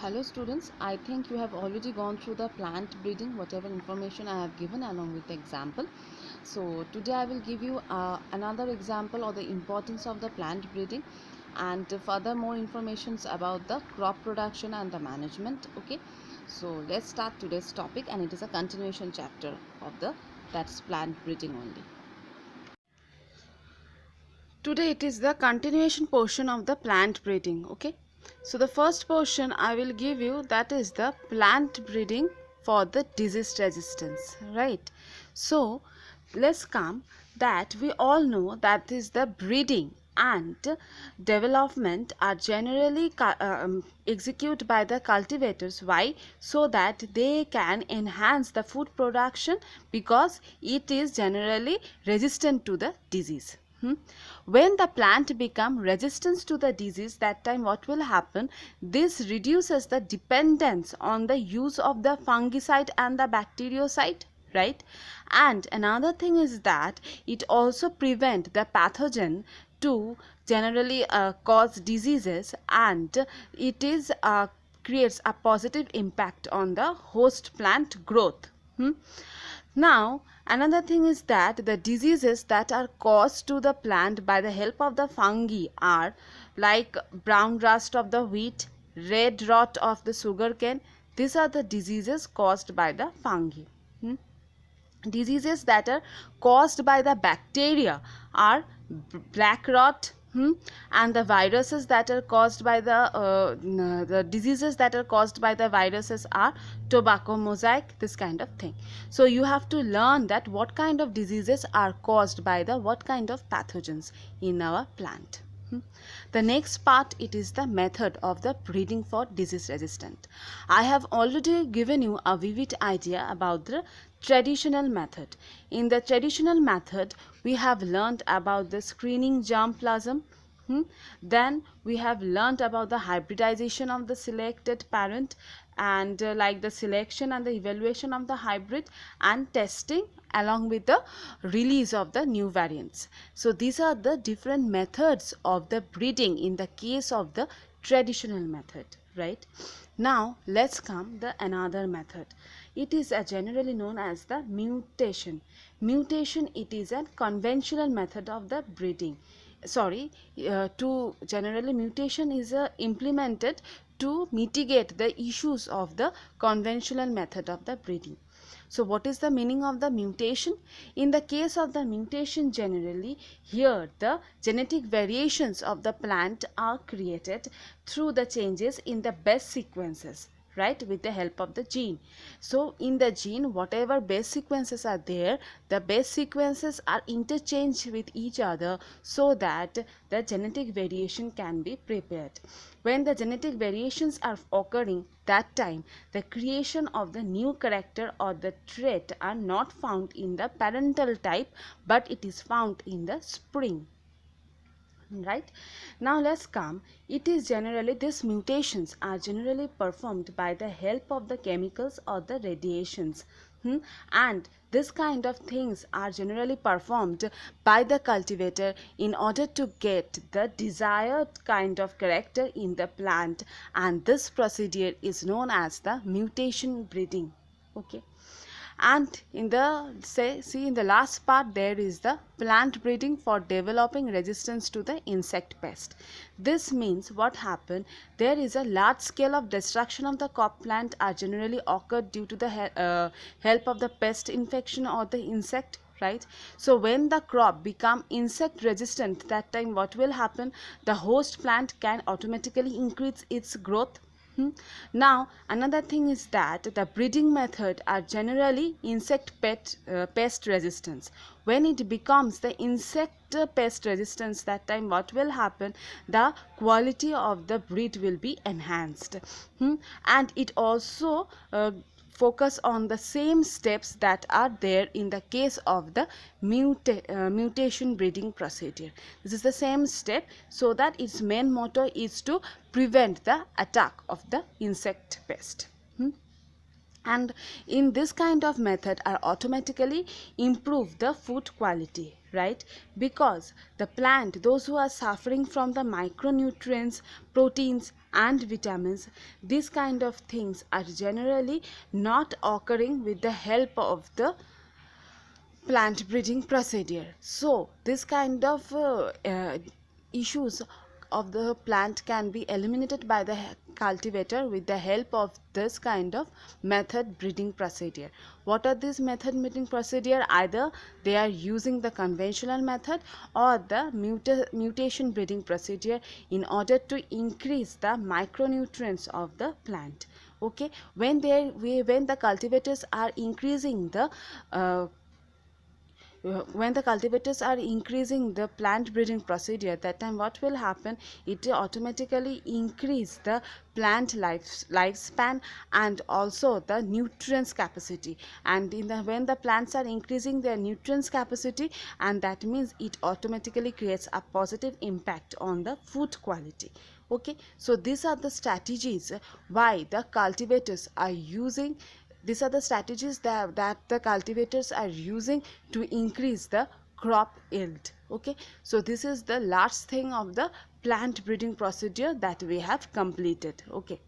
Hello students, I think you have already gone through the plant breeding, whatever information I have given along with the example. So today I will give you another example of the importance of the plant breeding and further more informations about the crop production and the management. Okay, so let's start today's topic, and it is a continuation chapter of that's plant breeding only. Today it is the continuation portion of the plant breeding. Okay, so the first portion I will give you, that is the plant breeding for the disease resistance, right? So let's come that we all know that is the breeding and development are generally executed by the cultivators. Why? So that they can enhance the food production, because it is generally resistant to the disease. When the plant become resistant to the disease, that time what will happen? This reduces the dependence on the use of the fungicide and the bactericide, right? And another thing is that it also prevent the pathogen to generally cause diseases, and it is creates a positive impact on the host plant growth. Now, another thing is that the diseases that are caused to the plant by the help of the fungi are like brown rust of the wheat, red rot of the sugarcane. These are the diseases caused by the fungi. Diseases that are caused by the bacteria are black rot, and the viruses that are caused by the diseases that are caused by the viruses are tobacco mosaic, this kind of thing. So you have to learn that what kind of diseases are caused by the what kind of pathogens in our plant. The next part, it is the method of the breeding for disease resistant. I have already given you a vivid idea about the traditional method. In the traditional method, we have learned about the screening germplasm. Then we have learned about the hybridization of the selected parent, and like the selection and the evaluation of the hybrid, and testing along with the release of the new variants. So these are the different methods of the breeding in the case of the traditional method, right? Now let's come the another method. It is generally known as the mutation. Mutation, it is a conventional method of the breeding. To generally mutation is implemented to mitigate the issues of the conventional method of the breeding. So what is the meaning of the mutation? In the case of the mutation, generally here the genetic variations of the plant are created through the changes in the base sequences, right, with the help of the gene. So in the gene, whatever base sequences are there, the base sequences are interchanged with each other so that the genetic variation can be prepared. When the genetic variations are occurring, that time the creation of the new character or the trait are not found in the parental type, but it is found in the spring. Right, now let's come. It is generally, these mutations are generally performed by the help of the chemicals or the radiations, and this kind of things are generally performed by the cultivator in order to get the desired kind of character in the plant, and this procedure is known as the mutation breeding. Okay, and in the see in the last part, there is the plant breeding for developing resistance to the insect pest. This means what happened, there is a large scale of destruction of the crop plant are generally occurred due to the help of the pest infection or the insect, right? So when the crop become insect resistant, that time what will happen, the host plant can automatically increase its growth. Now another thing is that the breeding method are generally insect pest resistance. When it becomes the insect pest resistance, that time what will happen, the quality of the breed will be enhanced, and it also focus on the same steps that are there in the case of the mutation breeding procedure. This is the same step, so that its main motto is to prevent the attack of the insect pest. And in this kind of method are automatically improve the food quality, right? Because the plant, those who are suffering from the micronutrients, proteins and vitamins, these kind of things are generally not occurring with the help of the plant breeding procedure. So this kind of issues of the plant can be eliminated by the cultivator with the help of this kind of method breeding procedure. What are these method breeding procedure? Either they are using the conventional method or the mutation breeding procedure in order to increase the micronutrients of the plant. Okay, when the cultivators are increasing the when the cultivators are increasing the plant breeding procedure, that time what will happen, it will automatically increase the plant lifespan and also the nutrients capacity. And when the plants are increasing their nutrients capacity, and that means it automatically creates a positive impact on the food quality. Okay, so these are the strategies why the cultivators are using. These are the strategies that the cultivators are using to increase the crop yield. Okay, so this is the last thing of the plant breeding procedure that we have completed. Okay.